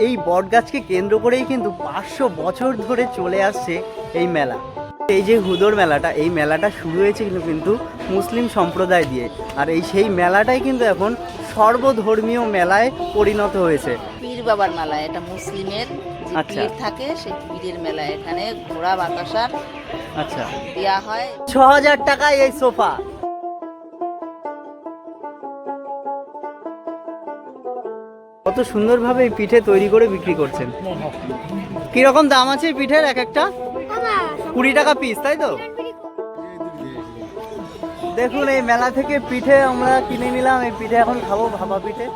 এই বটগাছকে কেন্দ্র করেই কিন্তু 500 বছর ধরে চলে আসছে এই মেলা। এই যে হুদর মেলাটা, এই মেলাটা শুরু হয়েছে কিন্তু মুসলিম সম্প্রদায় দিয়ে, আর সেই মেলাটাই কিন্তু এখন সর্বধর্মীয় মেলায় পরিণত হয়েছে। পীর বাবার মেলা, এটা মুসলিমের যে পীর থাকে সেই পীরের মেলা। এখানে ঘোড়া বাতাসার আচ্ছা দেওয়া হয়। 6000 টাকায় এই সোফা। কত সুন্দরভাবে এই পিঠে তৈরি করে বিক্রি করছেন। কিরকম দাম আছে এই পিঠের? এক একটা 20 টাকা পিস, তাই তো? দেখুন এই মেলা থেকে পিঠে আমরা কিনে নিলাম, এই পিঠে এখন খাবো, ভাপা পিঠে।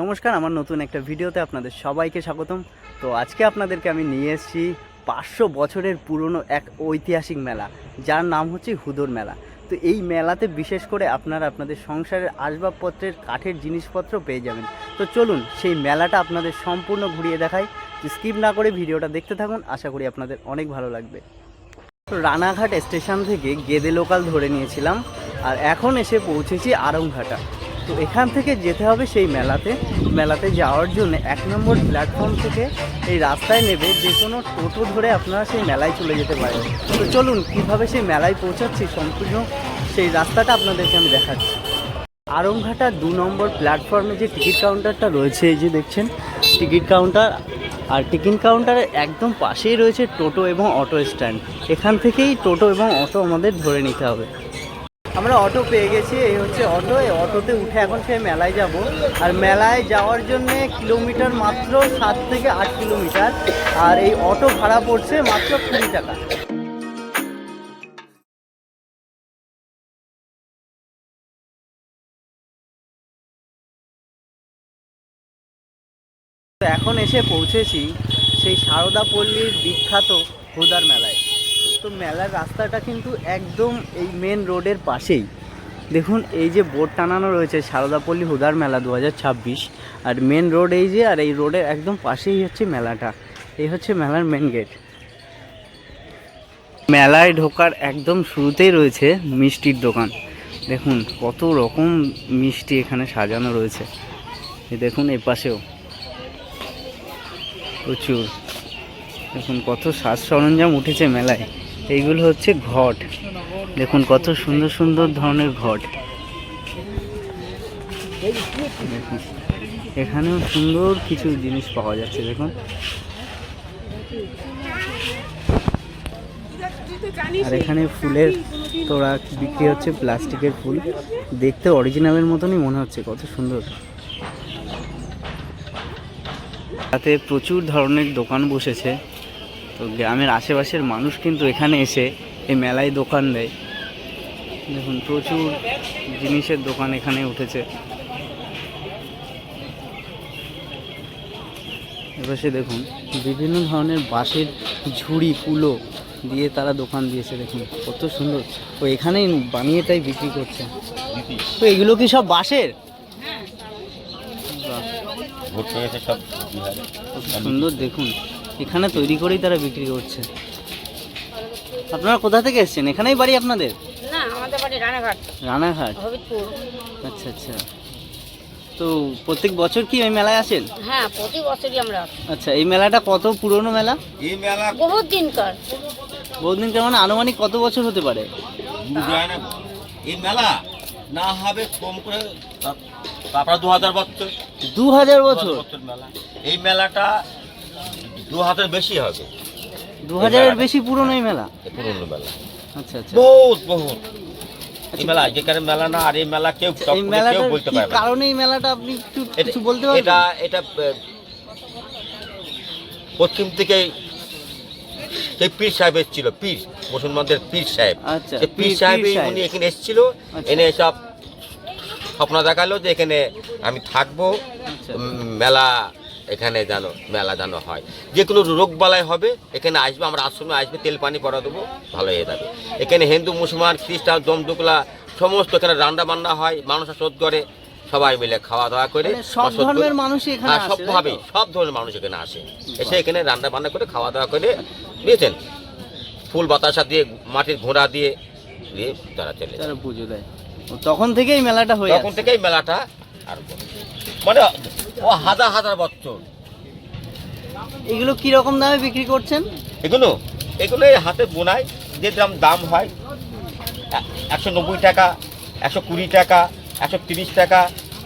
নমস্কার, আমার নতুন একটা ভিডিওতে আপনাদের সবাইকে স্বাগতম। তো আজকে আপনাদেরকে আমি নিয়ে এসেছি 500 বছরের পুরনো এক ঐতিহাসিক মেলা, যার নাম হচ্ছে হুদর মেলা। তো এই মেলাতে বিশেষ করে আপনারা আপনাদের সংসারের আসবাবপত্রের কাঠের জিনিসপত্র পেয়ে যাবেন। তো চলুন সেই মেলাটা আপনাদের সম্পূর্ণ ঘুরিয়ে দেখাই। স্কিপ না করে ভিডিওটা দেখতে থাকুন, আশা করি আপনাদের অনেক ভালো লাগবে। তো রানাঘাট স্টেশন থেকে গেদে লোকাল ধরে নিয়েছিলাম, আর এখন এসে পৌঁছেছি আড়ংঘাটা। তো এখান থেকে যেতে হবে সেই মেলাতে যাওয়ার জন্য 1 নম্বর প্ল্যাটফর্ম থেকে এই রাস্তায় নেবে যে কোনো টোটো ধরে আপনারা সেই মেলায় চলে যেতে পারেন। তো চলুন কীভাবে সেই মেলায় পৌঁছাচ্ছি সম্পূর্ণ সেই রাস্তাটা আপনাদেরকে আমি দেখাচ্ছি। আড়ংঘাটা 2 নম্বর প্ল্যাটফর্মে যে টিকিট কাউন্টারটা রয়েছে, এই যে দেখছেন টিকিট কাউন্টার, আর টিকিট কাউন্টারের একদম পাশেই রয়েছে টোটো এবং অটো স্ট্যান্ড। এখান থেকেই টোটো এবং অটো আমাদের ধরে নিতে হবে। আমরা অটো পেয়ে গেছি, এই হচ্ছে অটো। এই অটোতে উঠে এখন সেই মেলায় যাব। আর মেলায় যাওয়ার জন্যে কিলোমিটার মাত্র 7 থেকে 8 কিলোমিটার, আর এই অটো ভাড়া পড়ছে মাত্র 20 টাকা। তো এখন এসে পৌঁছেছি সেই সারদাপল্লীর বিখ্যাত হুদার মেলায়। তো মেলার রাস্তাটা কিন্তু একদম এই মেন রোডের পাশেই। দেখুন এই যে বোর্ড টানানো রয়েছে সারদাপল্লী হুদার মেলা 2026, আর মেন রোড এই যে, আর এই রোডের একদম পাশেই হচ্ছে মেলাটা। এই হচ্ছে মেলার মেন গেট। মেলায় ঢোকার একদম শুরুতেই রয়েছে মিষ্টির দোকান। দেখুন কত রকম মিষ্টি এখানে সাজানো রয়েছে। এই দেখুন এই পাশেও প্রচুর। দেখুন কত সাজ সরঞ্জাম উঠেছে মেলায়। এইগুলো হচ্ছে ঘট। দেখুন কত সুন্দর সুন্দর ধরনের ঘট। দেখুন এখানেও সুন্দর কিছু জিনিস পাওয়া যাচ্ছে। দেখুন আর এখানে ফুলের তোড়া বিক্রি হচ্ছে, প্লাস্টিকের ফুল। দেখতে অরিজিনালের মতনই মনে হচ্ছে, কত সুন্দর। তাতে প্রচুর ধরনের দোকান বসেছে। তো গ্রামের আশেপাশের মানুষ কিন্তু এখানে এসে এই মেলায় দোকান দেয়। দেখুন প্রচুর জিনিসের দোকান এখানে উঠেছে। এপাশে দেখুন বিভিন্ন ধরনের বাঁশের ঝুড়ি কুলো দিয়ে তারা দোকান দিয়েছে। দেখুন কত সুন্দর। ও এখানেই বানিয়ে তাই বিক্রি করছে। তো এগুলো কি সব বাঁশের? সুন্দর। দেখুন এখানে তৈরি করেই তারা বিক্রি করছে। আপনারা কোথা থেকে এসেছেন? এখানেই বাড়ি আপনাদের? না, আমাদের বাড়ি রানাঘাট। রানাঘাট, হবিবপুর। আচ্ছা আচ্ছা। তো প্রত্যেক বছর কি এই মেলায় আসেন? হ্যাঁ, প্রতি বছরই আমরা। আচ্ছা, এই মেলাটা কত পুরনো মেলা? এই মেলা বহুত দিনকার। বহুদিনকার মানে আনুমানিক কত বছর হতে পারে? এই মেলা না হবে কম করে তারপর 2000 বছর। 2000 বছর মেলা। এই মেলাটা 2000 বেশি হবে। 2000-এর বেশি পুরনো এই মেলা? পুরনো মেলা। আচ্ছা আচ্ছা। বহুত বহুত এই মেলা যেখানে মেলা না, আর এই মেলা কেউ এই মেলাটা বলতে কি পারবে না। কারণে এই মেলাটা আপনি একটু কিছু বলতে পারবেন? এটা পশ্চিম থেকে সেই পীর সাহেব এসেছিল, পীর মুসলমানদের পীর সাহেব। আচ্ছা, পীর সাহেব উনি এখানে এসেছিল, এনে সব স্বপ্ন দেখালো যে এখানে আমি থাকবো, মেলা এখানে যেন মেলা যেন হয়, যে কোনো রোগ বালাই হবে এখানে আসবে, আমরা আশ্রমে আসবে, তেল পানি পরা দেবো, ভালো হয়ে যাবে। এখানে হিন্দু মুসলমান খ্রিস্টান জমদুকলা সমস্ত এখানে রান্না বান্না হয়, মানুষ শোধ করে, সবাই মিলে খাওয়া দাওয়া করে। সব ধর্মের মানুষই এখানে আসে? সবভাবে সব ধরনের মানুষ এখানে আসে, এসে এখানে রান্না বান্না করে খাওয়া দাওয়া করে, বুঝেছেন, ফুল বাতাসা দিয়ে মাটির ঘোড়া দিয়ে তারা চলে, তারা পুজো দেয়। তখন থেকেই মেলাটা হয়ে তখন থেকেই মেলাটা আরম্ভ হয়েছে। মানে ও হাজার হাজার বছর। এগুলো কি রকম দামে বিক্রি করছেন? এগুলো এগুলো এই হাতে বোনায় যে দাম হয় 190 টাকা, 120 টাকা, 130 টাকা,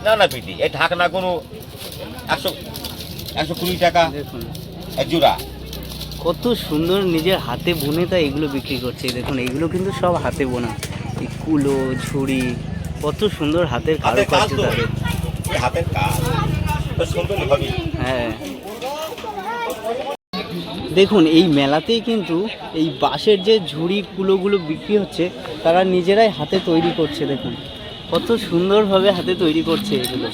নানা বিধি। এই ঢাকনাগুলো 120 টাকা দেখুন এক জোড়া। কত সুন্দর নিজের হাতে বুনে তাই এগুলো বিক্রি করছে। দেখুন এইগুলো কিন্তু সব হাতে বোনা, এই কুলো ঝুড়ি, কত সুন্দর হাতের হাতের কাজ কারুকার্য তো, তাদের। এই হাতের কাজ তো সুন্দর হবে। হ্যাঁ, দেখুন এই মেলাতেই কিন্তু এই বাঁশের যে ঝুড়ি কুলোগুলো বিক্রি হচ্ছে তারা নিজেরাই হাতে তৈরি করছে। দেখুন কত সুন্দরভাবে হাতে তৈরি করছে এগুলো।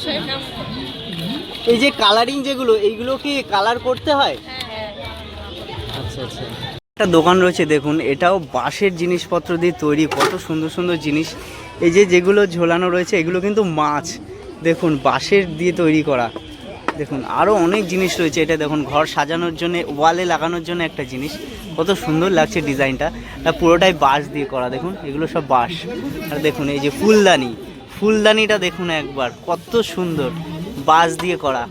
এই যে কালারিং যেগুলো, এইগুলো কি কালার করতে হয়? আচ্ছা আচ্ছা। একটা দোকান রয়েছে দেখুন, এটাও বাঁশের জিনিসপত্র দিয়ে তৈরি, কত সুন্দর সুন্দর জিনিস। এই যে যেগুলো ঝোলানো রয়েছে এগুলো কিন্তু মাছ, দেখুন বাঁশের দিয়ে তৈরি করা। দেখুন আরও অনেক জিনিস রয়েছে। এটা দেখুন ঘর সাজানোর জন্য, ওয়ালে লাগানোর জন্য একটা জিনিস, কত সুন্দর লাগছে ডিজাইনটা। এটা পুরোটাই বাঁশ দিয়ে করা, দেখুন এগুলো সব বাঁশ। আর দেখুন এই যে ফুলদানি, ফুলদানিটা দেখুন একবার কত সুন্দর, বাঁশ দিয়ে করা।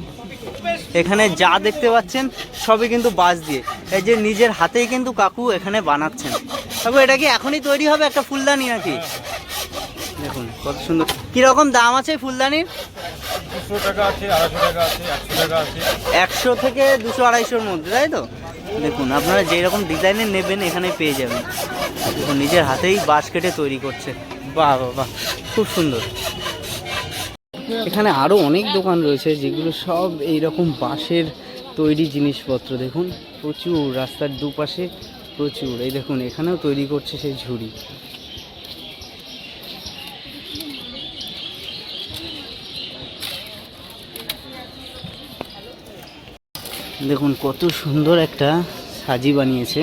এখানে যা দেখতে পাচ্ছেন সবই কিন্তু বাঁশ দিয়ে, এই যে নিজের হাতেই কিন্তু কাকু এখানে বানাচ্ছেন। কাকু এটা কি এখনই তৈরি হবে একটা ফুলদানি নাকি? দেখুন কত সুন্দর। কীরকম দাম আছে ফুলদানির? 200 টাকা আছে, 250 টাকা আছে, 100 টাকা আছে। 100 থেকে 200-250-র মধ্যে, তাই তো? দেখুন আপনারা যেই রকম ডিজাইনের নেবেন এখানে পেয়ে যাবেন। দেখুন নিজের হাতেই বাঁশ কেটে তৈরি করছে। বাহ বাহ বাহ, খুব সুন্দর। এখানে আরও অনেক দোকান রয়েছে যেগুলো সব এই রকম বাঁশের তৈরি জিনিসপত্র। দেখুন প্রচুর, রাস্তার দুপাশে প্রচুর। এই দেখুন এখানেও তৈরি করছে সেই ঝুড়ি। দেখুন কত সুন্দর একটা সাজি বানিয়েছে।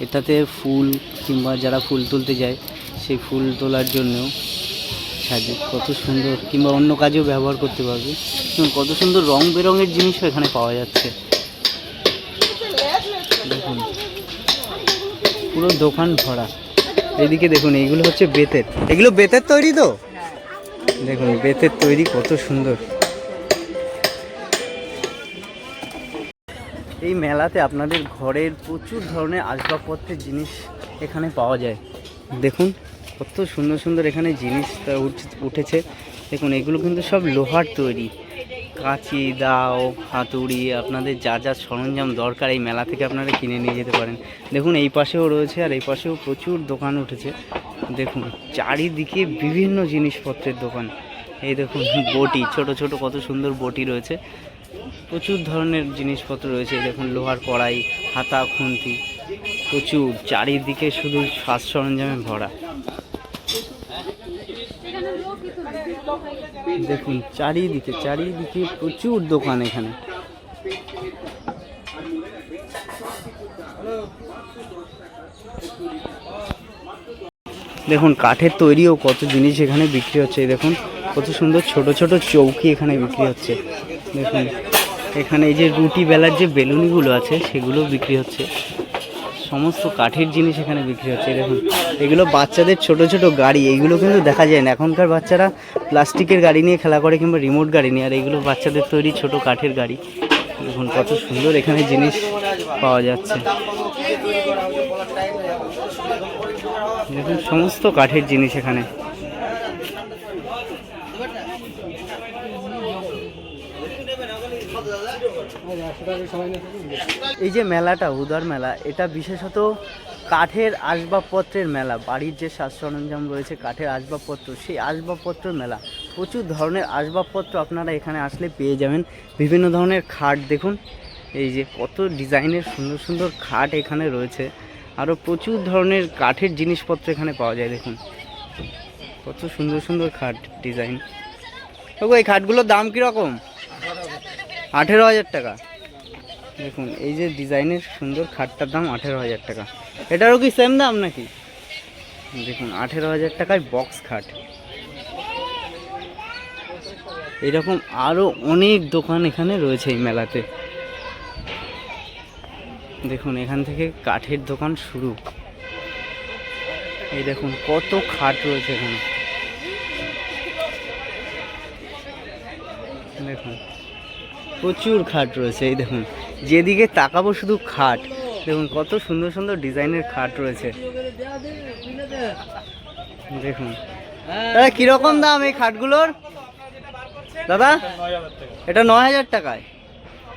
এটাতে ফুল কিংবা যারা ফুল তুলতে যায় সেই ফুল তোলার জন্যও সাজি, কত সুন্দর, কিংবা অন্য কাজেও ব্যবহার করতে পারবে। কত সুন্দর রং বেরঙের জিনিসও এখানে পাওয়া যাচ্ছে। দেখুন পুরো দোকান ভরা। এদিকে দেখুন এইগুলো হচ্ছে বেতের, এগুলো বেতের তৈরি তো। দেখুন বেতের তৈরি, কত সুন্দর। এই মেলাতে আপনাদের ঘরের প্রচুর ধরনের আসবাবপত্রের জিনিস এখানে পাওয়া যায়। দেখুন কত সুন্দর সুন্দর এখানে জিনিস উঠেছে। দেখুন এগুলো কিন্তু সব লোহার তৈরি, কাঁচি, দাও, হাতুড়ি, আপনাদের যা যা সরঞ্জাম দরকার এই মেলা থেকে আপনারা কিনে নিয়ে যেতে পারেন। দেখুন এই পাশেও রয়েছে, আর এই পাশেও প্রচুর দোকান উঠেছে। দেখুন চারিদিকে বিভিন্ন জিনিসপত্রের দোকান। এই দেখুন বটি, ছোট ছোট কত সুন্দর বটি রয়েছে, প্রচুর ধরনের জিনিসপত্র রয়েছে। দেখুন লোহার কড়াই, হাতা, খুন্তি, প্রচুর চারিদিকে শুধু সাজ সরঞ্জামে ভরা। দেখুন চারিদিকে চারিদিকে প্রচুর দোকান এখানে। দেখুন কাঠের তৈরিও কত জিনিস এখানে বিক্রি হচ্ছে। দেখুন কত সুন্দর ছোট ছোট চৌকি এখানে বিক্রি হচ্ছে। দেখুন এখানে এই যে রুটি বেলার যে বেলুনিগুলো আছে সেগুলো বিক্রি হচ্ছে। সমস্ত কাঠের জিনিস এখানে বিক্রি হচ্ছে। দেখুন এগুলো বাচ্চাদের ছোট ছোট গাড়ি, এইগুলো কিন্তু দেখা যায় না। এখনকার বাচ্চারা প্লাস্টিকের গাড়ি নিয়ে খেলা করে কিংবা রিমোট গাড়ি নিয়ে, আর এইগুলো বাচ্চাদের তৈরি ছোট কাঠের গাড়ি। দেখুন কত সুন্দর এখানে জিনিস পাওয়া যাচ্ছে। দেখুন সমস্ত কাঠের জিনিস এখানে। এই যে মেলাটা হুদার মেলা, এটা বিশেষত কাঠের আসবাবপত্রের মেলা। বাড়ির যে সাজ সরঞ্জাম রয়েছে কাঠের আসবাবপত্র, সেই আসবাবপত্রের মেলা। প্রচুর ধরনের আসবাবপত্র আপনারা এখানে আসলে পেয়ে যাবেন। বিভিন্ন ধরনের খাট, দেখুন এই যে কত ডিজাইনের সুন্দর সুন্দর খাট এখানে রয়েছে। আরও প্রচুর ধরনের কাঠের জিনিসপত্র এখানে পাওয়া যায়। দেখুন কত সুন্দর সুন্দর খাট ডিজাইন। তবু এই খাটগুলোর দাম কীরকম? 18,000 টাকা। দেখুন এই যে ডিজাইনের সুন্দর খাটটার দাম 18,000 টাকা। এটারও কি সেম দাম নাকি? দেখুন 18,000 টাকায় বক্স খাট। এরকম আরও অনেক দোকান এখানে রয়েছে এই মেলাতে। দেখুন এখান থেকে কাঠের দোকান শুরু। এই দেখুন কত খাট রয়েছে এখানে। দেখুন প্রচুর খাট রয়েছে, এই দেখুন যেদিকে তাকাবো শুধু খাট। দেখুন কত সুন্দর সুন্দর ডিজাইনের খাট রয়েছে। দেখুন দাদা কিরকম দাম এই খাটগুলোর? দাদা এটা 9,000 টাকায়।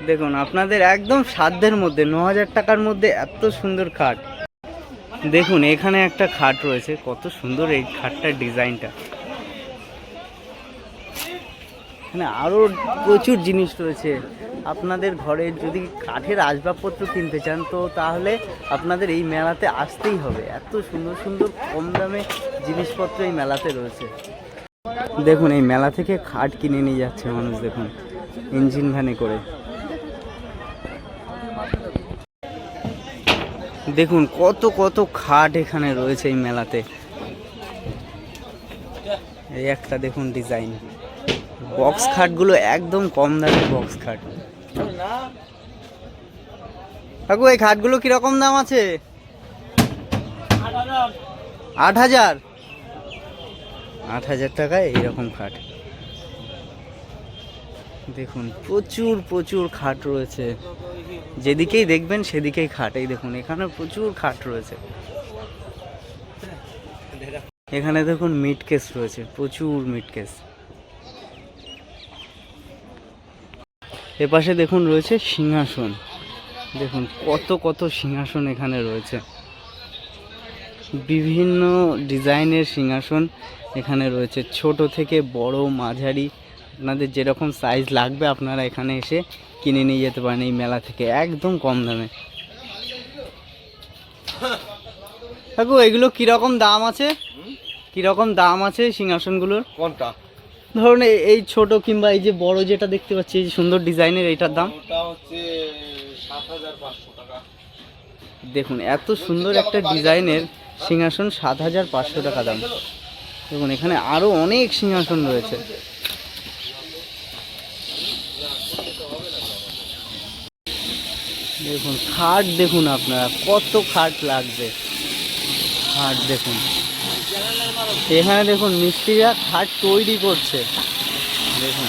দেখুন আপনাদের একদম সাধ্যের মধ্যে 9,000 টাকার মধ্যে এত সুন্দর খাট। দেখুন এখানে একটা খাট রয়েছে, কত সুন্দর এই খাটটার ডিজাইনটা। এখানে আরও প্রচুর জিনিস রয়েছে। আপনাদের ঘরে যদি কাঠের আসবাবপত্র কিনতে চান তো তাহলে আপনাদের এই মেলাতে আসতেই হবে। এত সুন্দর সুন্দর কম দামে জিনিসপত্র এই মেলাতে রয়েছে। দেখুন এই মেলা থেকে খাট কিনে নিয়ে যাচ্ছে মানুষ, দেখুন ইঞ্জিন ভ্যানে করে। দেখুন কত কত খাট এখানে রয়েছে এই মেলাতে। এই একটা দেখুন ডিজাইন, বক্স খাটগুলো একদম কম দামের বক্স খাট। কাকু এই খাটগুলো কিরকম দাম আছে? 8,000। 8,000 টাকায় এইরকম খাট। দেখুন প্রচুর প্রচুর খাট রয়েছে, যেদিকেই দেখবেন সেদিকেই খাট। এই দেখুন এখানে প্রচুর খাট রয়েছে। এখানে দেখুন মিট কেস রয়েছে, প্রচুর মিট কেস। এপাশে দেখুন রয়েছে সিংহাসন। দেখুন কত কত সিংহাসন এখানে রয়েছে, বিভিন্ন ডিজাইনের সিংহাসন এখানে রয়েছে, ছোট থেকে বড় মাঝারি। আপনাদের যেরকম সাইজ লাগবে আপনারা এখানে এসে কিনে নিয়ে যেতে পারেন এই মেলা থেকে একদম কম দামে। কাকু এগুলো কিরকম দাম আছে? কিরকম দাম আছে সিংহাসনগুলোর? কোনটা? ধরুন এই ছোট কিংবা এই যে বড় যেটা দেখতে পাচ্ছি এই সুন্দর ডিজাইনের, এইটার দাম? ওটা হচ্ছে 7,500 টাকা। দেখুন এত সুন্দর একটা ডিজাইনের সিংহাসন 7,500 টাকা দাম। দেখুন এখানে আরো অনেক সিংহাসন রয়েছে। দেখুন খাট, দেখুন আপনারা কত খাট লাগবে। খাট দেখুন এখানে, দেখুন মিস্ত্রিরা খাট তৈরি করছে। দেখুন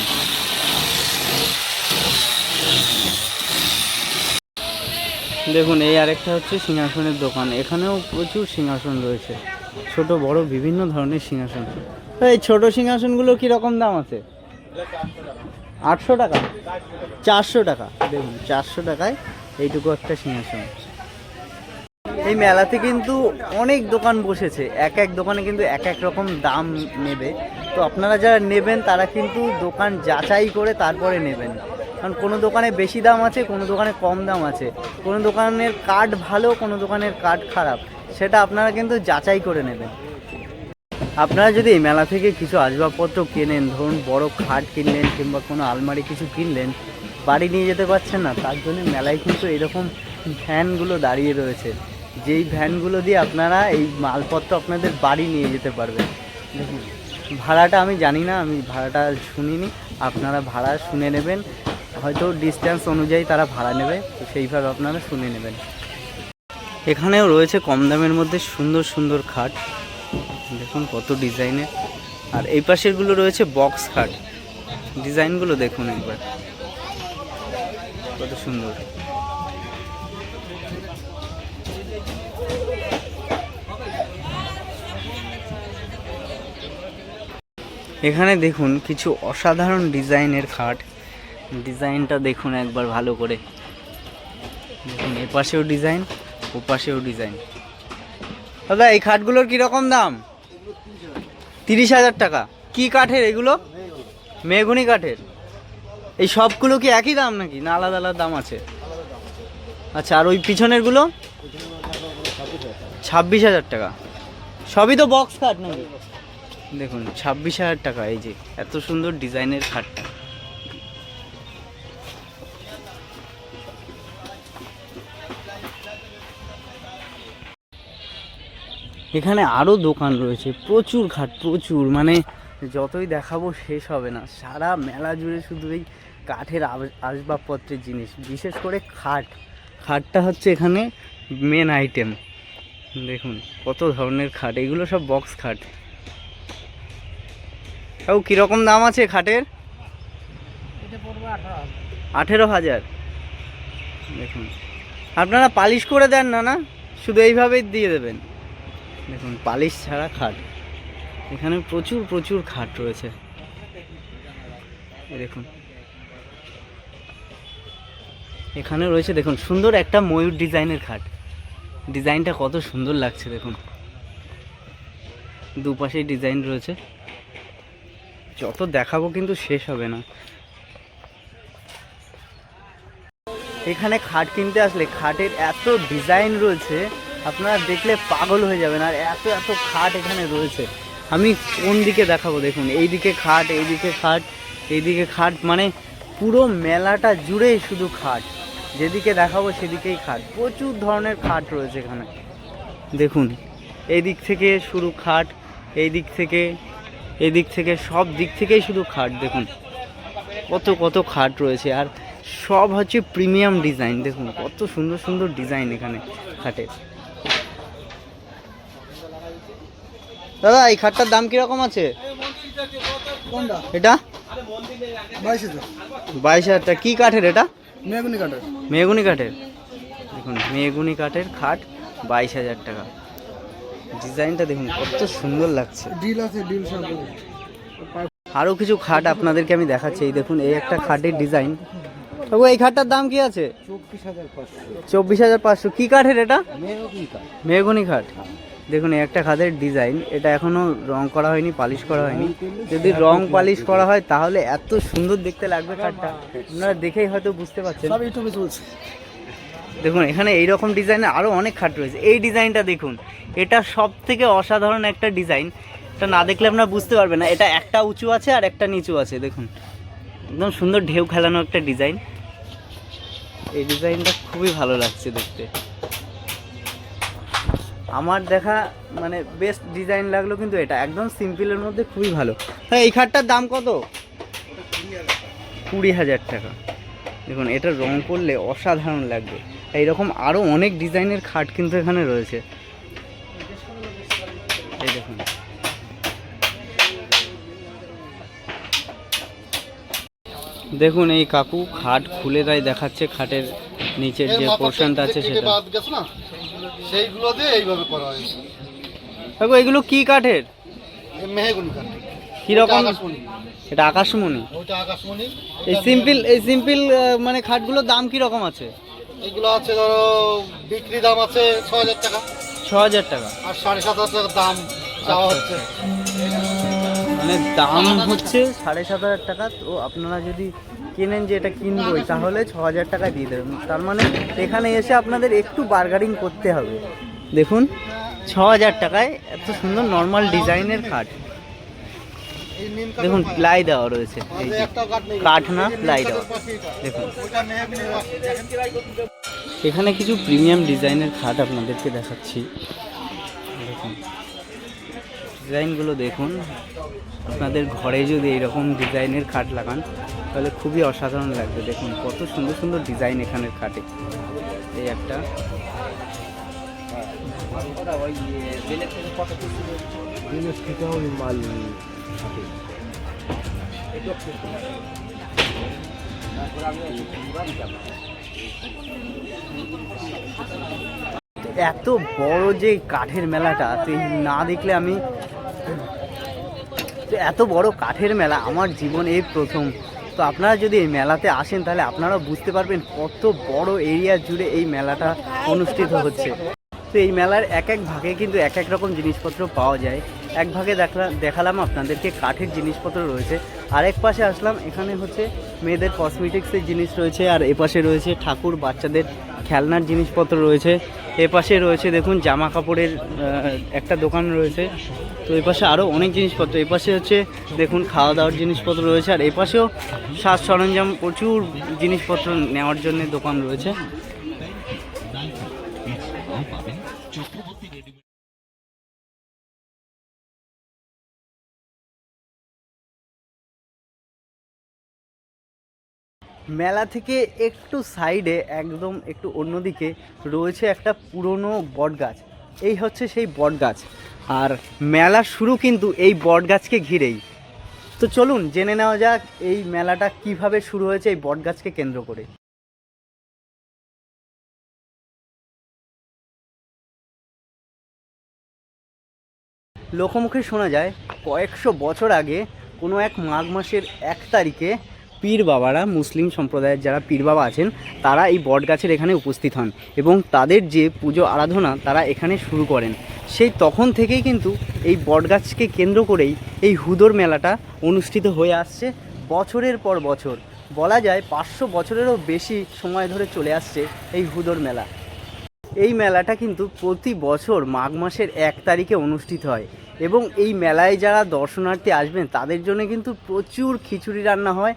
দেখুন এই আরেকটা হচ্ছে সিংহাসনের দোকান। এখানেও প্রচুর সিংহাসন রয়েছে, ছোট বড় বিভিন্ন ধরনের সিংহাসন। এই ছোট সিংহাসনগুলো কীরকম দাম আছে? 800 টাকা, 400 টাকা। দেখুন 400 টাকায় এইটুকু একটা সিংহাসন। এই মেলাতে কিন্তু অনেক দোকান বসেছে, এক এক দোকানে কিন্তু এক এক রকম দাম নেবে। তো আপনারা যারা নেবেন তারা কিন্তু দোকান যাচাই করে তারপরে নেবেন, কারণ কোনো দোকানে বেশি দাম আছে, কোনো দোকানে কম দাম আছে, কোনো দোকানের কাঠ ভালো, কোনো দোকানের কাঠ খারাপ, সেটা আপনারা কিন্তু যাচাই করে নেবেন। আপনারা যদি এই মেলা থেকে কিছু আসবাবপত্র কেনেন, ধরুন বড় খাট কিনলেন কিংবা কোনো আলমারি কিছু কিনলেন, বাড়ি নিয়ে যেতে পারছেন না, তার জন্য মেলায় কিন্তু এরকম ভ্যানগুলো দাঁড়িয়ে রয়েছে, যেই ভ্যানগুলো দিয়ে আপনারা এই মালপত্র আপনাদের বাড়ি নিয়ে যেতে পারবেন। দেখুন ভাড়াটা আমি জানি না, আমি ভাড়াটা শুনিনি, আপনারা ভাড়া শুনে নেবেন, হয়তো ডিস্টেন্স অনুযায়ী তারা ভাড়া নেবে, তো সেইভাবে আপনারা শুনে নেবেন। এখানেও রয়েছে কম দামের মধ্যে সুন্দর সুন্দর খাট, দেখুন কত ডিজাইনের। আর এই পাশেরগুলো রয়েছে বক্স খাট, ডিজাইনগুলো দেখুন একবার কত সুন্দর। এখানে দেখুন কিছু অসাধারণ ডিজাইনের খাট, ডিজাইনটা দেখুন একবার ভালো করে। দেখুন এ পাশেও ডিজাইন, ও পাশেও ডিজাইন। দাদা এই খাটগুলোর কীরকম দাম? 30,000 টাকা। কি কাঠের এগুলো? মেহগনি কাঠের। এই সবগুলো কি একই দাম নাকি, না আলাদা আলাদা দাম আছে? আচ্ছা, আর ওই পিছনেরগুলো? 26,000 টাকা। সবই তো বক্স খাট নাকি? দেখুন 26,000 টাকা এই যে এত সুন্দর ডিজাইনের খাটটা। এখানে আরও দোকান রয়েছে, প্রচুর খাট, প্রচুর, মানে যতই দেখাবো শেষ হবে না। সারা মেলা জুড়ে শুধু এই কাঠের আসবাবপত্রের জিনিস, বিশেষ করে খাটটা হচ্ছে এখানে মেন আইটেম। দেখুন কত ধরনের খাট, এগুলো সব বক্স খাট। তাও কীরকম দাম আছে খাটের? এটা 18,000। দেখুন আপনারা পালিশ করে দেন না, না শুধু এইভাবেই দিয়ে দেবেন? দেখুন পালিশ ছাড়া খাট, এখানে প্রচুর প্রচুর খাট রয়েছে। এই দেখুন এখানে রয়েছে, দেখুন সুন্দর একটা ময়ূর ডিজাইনের খাট, ডিজাইনটা কত সুন্দর লাগছে দেখুন, দুপাশেই ডিজাইন রয়েছে, যত দেখাবো কিন্তু শেষ হবে না। এখানে খাট কিনতে আসলে খাটের এত ডিজাইন রয়েছে, আপনারা দেখলে পাগল হয়ে যাবেন। আর এত এত খাট এখানে রয়েছে, আমি কোন দিকে দেখাবো দেখুন, এইদিকে খাট, এইদিকে খাট, এইদিকে খাট, মানে পুরো মেলাটা জুড়েই শুধু খাট, যেদিকে দেখাবো সেদিকেই খাট, প্রচুর ধরনের খাট রয়েছে এখানে। দেখুন এই দিক থেকে শুরু খাট, এই দিক থেকে, এদিক থেকে, সব দিক থেকেই শুধু খাট। দেখুন কত কত খাট রয়েছে, আর সব হচ্ছে প্রিমিয়াম ডিজাইন। দেখুন কত সুন্দর সুন্দর ডিজাইন এখানে খাটের। দাদা এই খাটটার দাম কিরকম আছে? এটা 22,000 টাকা। কি কাঠের এটা? মেহগনি কাঠের। মেহগনি কাঠের। দেখুন মেহগনি কাঠের খাট 22,000 টাকা। ডিজাইনটা দেখুন কত সুন্দর লাগছে। ডিল আছে, ডিল সব। আরও কিছু খাট আপনাদেরকে আমি দেখাচ্ছি। এই দেখুন এই একটা খাটের ডিজাইন। তবু এই খাটটার দাম কি আছে? 24,500। কি কাঠের এটা? মেহগনি কাঠ। দেখুন এই একটা খাটের ডিজাইন, এটা এখনো রং করা হয়নি, পালিশ করা হয়নি। যদি রং পালিশ করা হয় তাহলে এত সুন্দর দেখতে লাগবে খাটটা, আপনারা দেখেই হয়তো বুঝতে পারছেন। সব ইউটিউবে চলছে। দেখুন এখানে এইরকম ডিজাইনের আরও অনেক খাট রয়েছে। এই ডিজাইনটা দেখুন, এটা সব থেকে অসাধারণ একটা ডিজাইন, এটা না দেখলে আপনারা বুঝতে পারবেন না। এটা একটা উঁচু আছে আর একটা নিচু আছে। দেখুন একদম সুন্দর ঢেউ খেলানো একটা ডিজাইন। এই ডিজাইনটা খুবই ভালো লাগছে দেখতে, আমার দেখা মানে বেস্ট ডিজাইন লাগলো। কিন্তু এটা একদম সিম্পলের মধ্যে খুবই ভালো। হ্যাঁ এই খাটটার দাম কত? 20,000 টাকা। দেখুন এটা রং করলে অসাধারণ লাগবে। এইরকম আরও অনেক ডিজাইনের খাট কিন্তু এখানে রয়েছে। এই দেখুন দেখুন এই কাকু খাট খুলে তাই দেখাচ্ছে, খাটের নিচের যে পোর্শনটা আছে সেটা। সেইগুলো দিয়ে এইভাবে করা হয়েছে। কাকু এগুলো কি কাঠের? মেহগনি কাঠ। কিরকম? এটা আকাশমণি। ওইটা আকাশমণি। এই সিম্পল মানে খাটগুলোর দাম কি রকম আছে? এগুলো আছে ধরো বিক্রি দাম আছে 6,000 টাকা। 6,000 টাকা। আর 7,500 টাকা দাম চাওয়া হচ্ছে। মানে দাম হচ্ছে 7,500 টাকা। তো আপনারা যদি কেনেন যে এটা কিনবই তাহলে 6,000 টাকা দিয়ে দেবেন। তার মানে এখানে এসে আপনাদের একটু বার্গারিং করতে হবে। দেখুন 6,000 টাকায় এত সুন্দর নর্মাল ডিজাইনের খাট। দেখুন প্লাই দেওয়া রয়েছে, এই যে কাঠ না প্লাই দেওয়া। দেখুন এখানে কিছু প্রিমিয়াম ডিজাইনের খাট আপনাদেরকে দেখাচ্ছি। দেখুন ডিজাইনগুলো দেখুন, আপনাদের ঘরে যদি এইরকম ডিজাইনের খাট লাগান তাহলে খুবই অসাধারণ লাগবে। দেখুন কত সুন্দর সুন্দর ডিজাইন এখানের খাটে। এই একটা এত বড় যে কাঠের মেলাটা, তো না দেখলে আমি, এত বড় কাঠের মেলা আমার জীবনে এই প্রথম। তো আপনারা যদি এই মেলাতে আসেন তাহলে আপনারা বুঝতে পারবেন কত বড় এরিয়া জুড়ে এই মেলাটা অনুষ্ঠিত হচ্ছে। তো এই মেলার এক এক ভাগে কিন্তু এক এক রকম জিনিসপত্র পাওয়া যায়। এক ভাগে দেখালাম আপনাদেরকে কাঠের জিনিসপত্র রয়েছে, আরেক পাশে আসলাম এখানে হচ্ছে মেয়েদের কসমেটিক্সের জিনিস রয়েছে, আর এপাশে রয়েছে ঠাকুর বাচ্চাদের খেলনার জিনিসপত্র রয়েছে। এপাশে রয়েছে দেখুন জামা কাপড়ের একটা দোকান রয়েছে। তো এপাশে আরও অনেক জিনিসপত্র, এপাশে হচ্ছে দেখুন খাওয়া দাওয়ার জিনিসপত্র রয়েছে, আর এপাশেও সাজ সরঞ্জাম প্রচুর জিনিসপত্র নেওয়ার জন্য দোকান রয়েছে। মেলা থেকে একটু সাইডে একদম একটু অন্যদিকে রয়েছে একটা পুরনো বটগাছ। এই হচ্ছে সেই বটগাছ, আর মেলা শুরু কিন্তু এই বটগাছকে ঘিরেই। তো চলুন জেনে নেওয়া যাক এই মেলাটা কিভাবে শুরু হয়েছে এই বটগাছকে কেন্দ্র করে। লোকমুখে শোনা যায় কয়েকশো বছর আগে কোনো এক মাঘ মাসের 1 তারিখে পীর বাবারা, মুসলিম সম্প্রদায়ের যারা পীর বাবা আছেন তারা এই বটগাছের এখানে উপস্থিত হন এবং তাদের যে পুজো আরাধনা তারা এখানে শুরু করেন। সেই তখন থেকেই কিন্তু এই বটগাছকে কেন্দ্র করেই এই হুদর মেলাটা অনুষ্ঠিত হয়ে আসছে বছরের পর বছর। বলা যায় 500 বছরেরও বেশি সময় ধরে চলে আসছে এই হুদর মেলা। এই মেলাটা কিন্তু প্রতি বছর মাঘ মাসের 1 তারিখে অনুষ্ঠিত হয় এবং এই মেলায় যারা দর্শনার্থী আসবেন তাদের জন্য কিন্তু প্রচুর খিচুড়ি রান্না হয়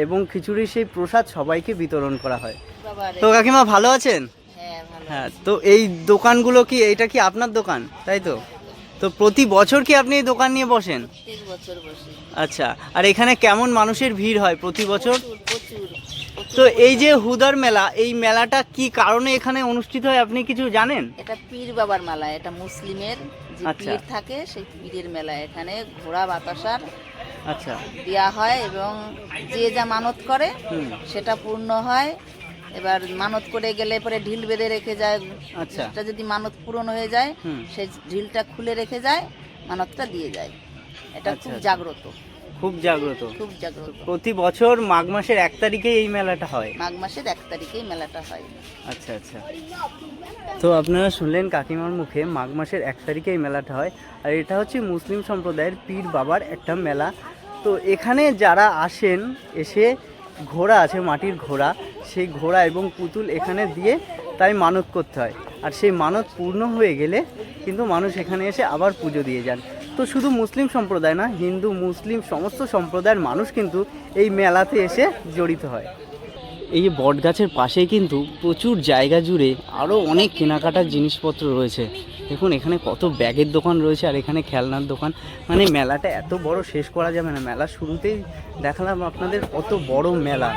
এবং খিচুড়ির সেই প্রসাদ সবাইকে বিতরণ করা হয়। তো কাকিমা ভালো আছেন? হ্যাঁ, তো এই দোকানগুলো কি, এটা কি আপনার দোকান তাই তো? তো প্রতি বছর কি আপনি এই দোকান নিয়ে বসেন? আচ্ছা, আর এখানে কেমন মানুষের ভিড় হয় প্রতি বছর? তো এই যে হুদর মেলা, এই মেলাটা কি কারণে এখানে অনুষ্ঠিত হয় আপনি কিছু জানেন? এটা পীর বাবার মেলা, এটা মুসলিমের যে পীর থাকে সেই পীরের মেলা। এখানে ঘোড়া বাতাসার আচ্ছা দেওয়া হয় এবং যে যা মানত করে সেটা পূর্ণ হয়। এবার মানত করে গেলে পরে ঢিল বেঁধে রেখে যায়। আচ্ছা, এটা যদি মানত পূরণ হয়ে যায় সেই ঢিলটা খুলে রেখে যায়, মানতটা দিয়ে যায়। এটা খুব জাগ্রত, খুব জাগ্রত, খুব জাগ্রত। প্রতি বছর মাঘ মাসের 1 তারিখে এই মেলাটা হয়। মাঘ মাসের 1 তারিখেই মেলাটা হয়। আচ্ছা আচ্ছা, তো আপনারা শুনলেন কাকিমার মুখে মাঘ মাসের 1 তারিখে এই মেলাটা হয়। আর এটা হচ্ছে মুসলিম সম্প্রদায়ের পীর বাবার একটা মেলা। তো এখানে যারা আসেন, এসে ঘোড়া আছে, মাটির ঘোড়া, সেই ঘোড়া এবং পুতুল এখানে দিয়ে তাই মানত করতে হয়। আর সেই মানত পূর্ণ হয়ে গেলে কিন্তু মানুষ এখানে এসে আবার পুজো দিয়ে যান। তো শুধু মুসলিম সম্প্রদায় না, হিন্দু মুসলিম সমস্ত সম্প্রদায়ের মানুষ কিন্তু এই মেলাতে এসে জড়িত হয়। এই যে বটগাছের পাশেই কিন্তু প্রচুর জায়গা জুড়ে আরও অনেক কেনাকাটার জিনিসপত্র রয়েছে। দেখুন এখানে কত ব্যাগের দোকান রয়েছে আর এখানে খেলনার দোকান। মানে মেলাটা এত বড় শেষ করা যাবে না। মেলা শুরুতেই দেখালাম আপনাদের কত বড় মেলা।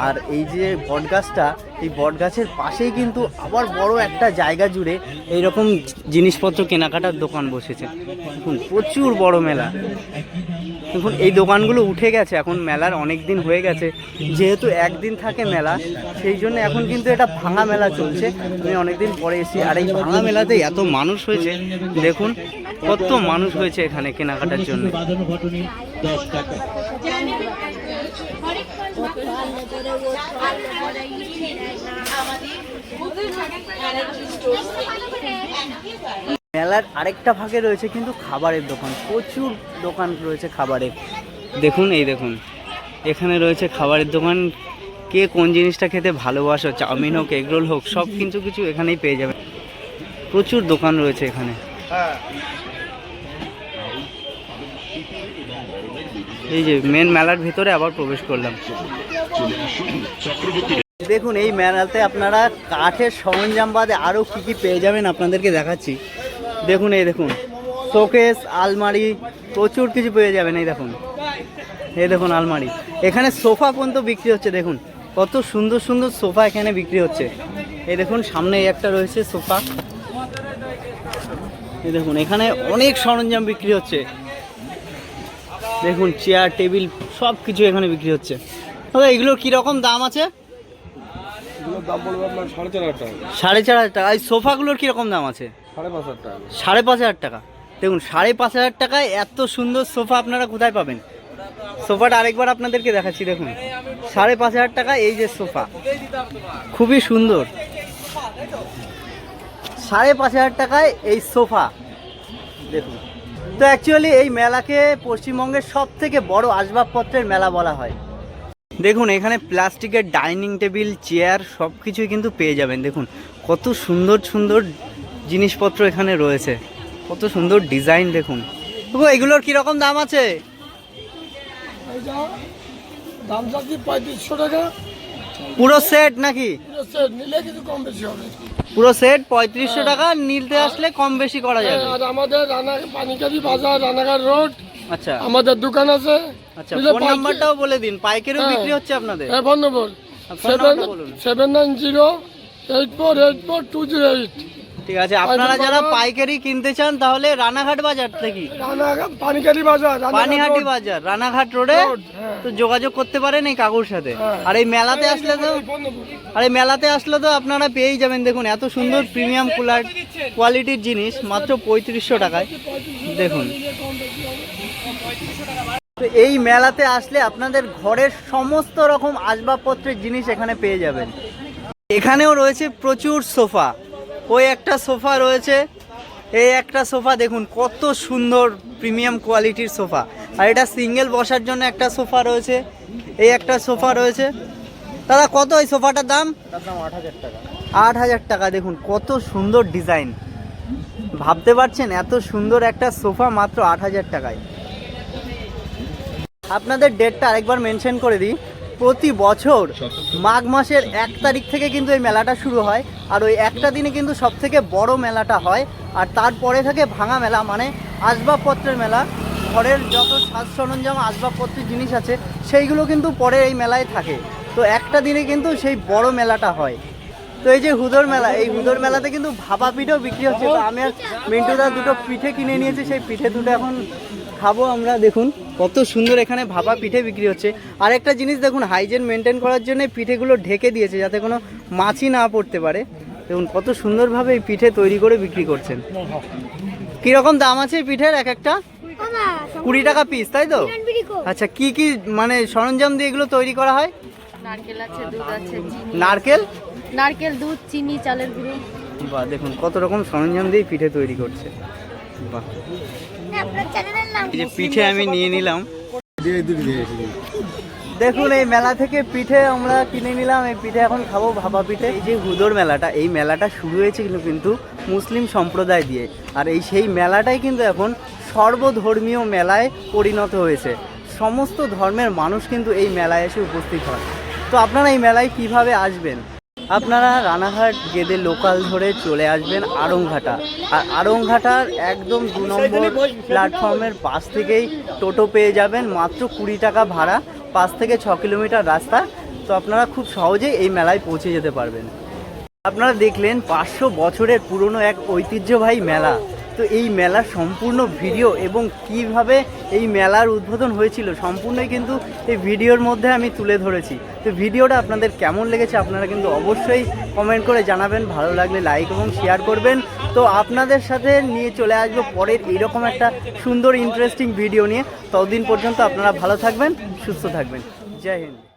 আর এই যে বটগাছটা, এই বটগাছের পাশেই কিন্তু আবার বড় একটা জায়গা জুড়ে এইরকম জিনিসপত্র কেনাকাটার দোকান বসেছে। দেখুন প্রচুর বড় মেলা। দেখুন এই দোকানগুলো উঠে গেছে, এখন মেলার অনেক দিন হয়ে গেছে। যেহেতু একদিন থাকে মেলা, সেই জন্য এখন কিন্তু এটা ভাঙা মেলা চলছে। আমি অনেকদিন পরে এসেছি আর এই ভাঙা মেলাতে এত মানুষ হয়েছে, দেখুন কত মানুষ হয়েছে এখানে কেনাকাটার জন্য। মেলার আরেকটা ভাগে রয়েছে কিন্তু খাবারের দোকান, প্রচুর দোকান রয়েছে খাবারের। দেখুন এই দেখুন এখানে রয়েছে খাবারের দোকান। কে কোন জিনিসটা খেতে ভালোবাসো, চাউমিন হোক, এগরোল হোক, সব কিন্তু কিছু এখানেই পেয়ে যাবে। প্রচুর দোকান রয়েছে এখানে। এই যে মেন মেলার ভিতরে আবার প্রবেশ করলাম। দেখুন এই মেলাতে আপনারা কাঠের সরঞ্জাম বাদে আরও কী কী পেয়ে যাবেন আপনাদেরকে দেখাচ্ছি। দেখুন এই দেখুন শোকেস, আলমারি, প্রচুর কিছু পেয়ে যাবেন। এই দেখুন আলমারি, এখানে সোফা পর্যন্ত বিক্রি হচ্ছে। দেখুন কত সুন্দর সুন্দর সোফা এখানে বিক্রি হচ্ছে। এই দেখুন সামনে একটা রয়েছে সোফা। এই দেখুন এখানে অনেক সরঞ্জাম বিক্রি হচ্ছে। দেখুন চেয়ার, টেবিল সব কিছু এখানে বিক্রি হচ্ছে। তবে এগুলোর কীরকম দাম আছে? দাম পড়বে আপনার 4,500 টাকা। 4,500 টাকা। এই সোফাগুলোর কীরকম দাম আছে? 5,500 টাকা। 5,500 টাকা। দেখুন 5,500 টাকায় এত সুন্দর সোফা আপনারা কোথায় পাবেন? সোফাটা আরেকবার আপনাদেরকে দেখাচ্ছি। দেখুন 5,500 টাকা এই যে সোফা, খুবই সুন্দর। 5,500 টাকায় এই সোফা। দেখুন তো অ্যাকচুয়ালি এই মেলাকে পশ্চিমবঙ্গের সব থেকে বড় আসবাবপত্রের মেলা বলা হয়। দেখুন এখানে প্লাস্টিকের ডাইনিং টেবিল, চেয়ার সব কিছুই কিন্তু পেয়ে যাবেন। দেখুন কত সুন্দর সুন্দর জিনিসপত্র এখানে রয়েছে, কত সুন্দর ডিজাইন। দেখুন এগুলোর কীরকম দাম আছে? দাম যাচ্ছে 3500 টাকা। পুরো সেট নাকি? পুরো সেট নিলে কিছু কম বেশি হবে। পুরো সেট 3500 টাকা, নিতে আসলে কম বেশি করা যাবে। আর আমাদের পানিকারি বাজার, রানাঘাট রোড, আচ্ছা আমাদের দোকান আছে। আচ্ছা ফোন নাম্বারটাও বলে দিন, পাইকারিও বিক্রি হচ্ছে আপনাদের? হ্যাঁ ফোন নম্বর 7908484208। ঠিক আছে, আপনারা যারা পাইকারি কিনতে চান তাহলে রানাঘাট বাজার থেকে পানিকাটি বাজার, পানিহাটি বাজার, রানাঘাট রোডে তো যোগাযোগ করতে পারেন এই কাকুর সাথে। আর এই মেলাতে আসলে তো আপনারা পেয়েই যাবেন। দেখুন এত সুন্দর প্রিমিয়াম কোয়ালিটির জিনিস মাত্র 3500 টাকায়। দেখুন, তো এই মেলাতে আসলে আপনাদের ঘরের সমস্ত রকম আসবাবপত্রের জিনিস এখানে পেয়ে যাবেন। এখানেও রয়েছে প্রচুর সোফা, ওই একটা সোফা রয়েছে, এই একটা সোফা দেখুন কত সুন্দর প্রিমিয়াম কোয়ালিটির সোফা। আর এটা সিঙ্গেল বসার জন্য একটা সোফা রয়েছে, এই একটা সোফা রয়েছে। দাদা কত এই সোফাটার দাম? 8000 টাকা। 8000 টাকা। দেখুন কত সুন্দর ডিজাইন, ভাবতে পারছেন এত সুন্দর একটা সোফা মাত্র 8000 টাকায়। আপনাদের ডেটটা আরেকবার মেনশন করে দিই, প্রতি বছর মাঘ মাসের 1 তারিখ থেকে কিন্তু এই মেলাটা শুরু হয়। আর ওই একটা দিনে কিন্তু সবথেকে বড় মেলাটা হয়। আর তারপরে থাকে ভাঙা মেলা, মানে আসবাবপত্রের মেলা। ঘরের যত সাজ সরঞ্জাম আসবাবপত্রের জিনিস আছে সেইগুলো কিন্তু পরে এই মেলায় থাকে। তো একটা দিনে কিন্তু সেই বড় মেলাটা হয়। তো এই যে হুদর মেলা, এই হুদর মেলাতে কিন্তু ভাপা পিঠেও বিক্রি হচ্ছে। তো আমি আর মিন্টুদা দুটো পিঠে কিনে নিয়েছি, সেই পিঠে দুটো এখন খাবো আমরা। দেখুন কত সুন্দর এখানে ভাপা পিঠে বিক্রি হচ্ছে। আর একটা জিনিস দেখুন, হাইজিন মেনটেন করার জন্য পিঠেগুলো ঢেকে দিয়েছে যাতে কোনো মাছি না পড়তে পারে। দেখুন কত সুন্দরভাবে এই পিঠে তৈরি করে বিক্রি করছেন। কীরকম দাম আছে এই পিঠের? এক একটা 20 টাকা পিস, তাই তো? আচ্ছা, কি কি মানে সরঞ্জাম দিয়ে এগুলো তৈরি করা হয়? নারকেল আছে, দুধ আছে, নারকেল, দুধ, চিনি, চালের গুঁড়ো। বাহ, দেখুন কত রকম সরঞ্জাম দিয়ে পিঠে তৈরি করছে। বাহ, এই যে পিঠে আমি নিয়ে নিলাম। দেখুন এই মেলা থেকে পিঠে আমরা কিনে নিলাম, এই পিঠে এখন খাবো ভাপা পিঠে। এই যে হুদর মেলাটা, এই মেলাটা শুরু হয়েছে কিন্তু মুসলিম সম্প্রদায় দিয়ে। আর এই সেই মেলাটাই কিন্তু এখন সর্বধর্মীয় মেলায় পরিণত হয়েছে। সমস্ত ধর্মের মানুষ কিন্তু এই মেলায় এসে উপস্থিত হয়। তো আপনারা এই মেলায় কিভাবে আসবেন? আপনারা রানাঘাট গেদে লোকাল ধরে চলে আসবেন আড়ংঘাটা। আর আড়ংঘাটার একদম 2 নম্বর প্ল্যাটফর্মের পাশ থেকেই টোটো পেয়ে যাবেন, মাত্র 20 টাকা ভাড়া, 5 থেকে 6 কিলোমিটার রাস্তা। তো আপনারা খুব সহজেই এই মেলায় পৌঁছে যেতে পারবেন। আপনারা দেখলেন 500 বছরের পুরনো এক ঐতিহ্যবাহী মেলা। তো এই মেলার সম্পূর্ণ ভিডিও এবং কিভাবে এই মেলার উদ্বোধন হয়েছিল সম্পূর্ণই কিন্তু এই ভিডিওর মধ্যে আমি তুলে ধরেছি। তো ভিডিওটা আপনাদের কেমন লেগেছে আপনারা কিন্তু অবশ্যই কমেন্ট করে জানাবেন। ভালো লাগলে লাইক এবং শেয়ার করবেন। তো আপনাদের সাথে নিয়ে চলে আসবো পরের এইরকম একটা সুন্দর ইন্টারেস্টিং ভিডিও নিয়ে। ততদিন পর্যন্ত আপনারা ভালো থাকবেন, সুস্থ থাকবেন। জয় হিন্দ।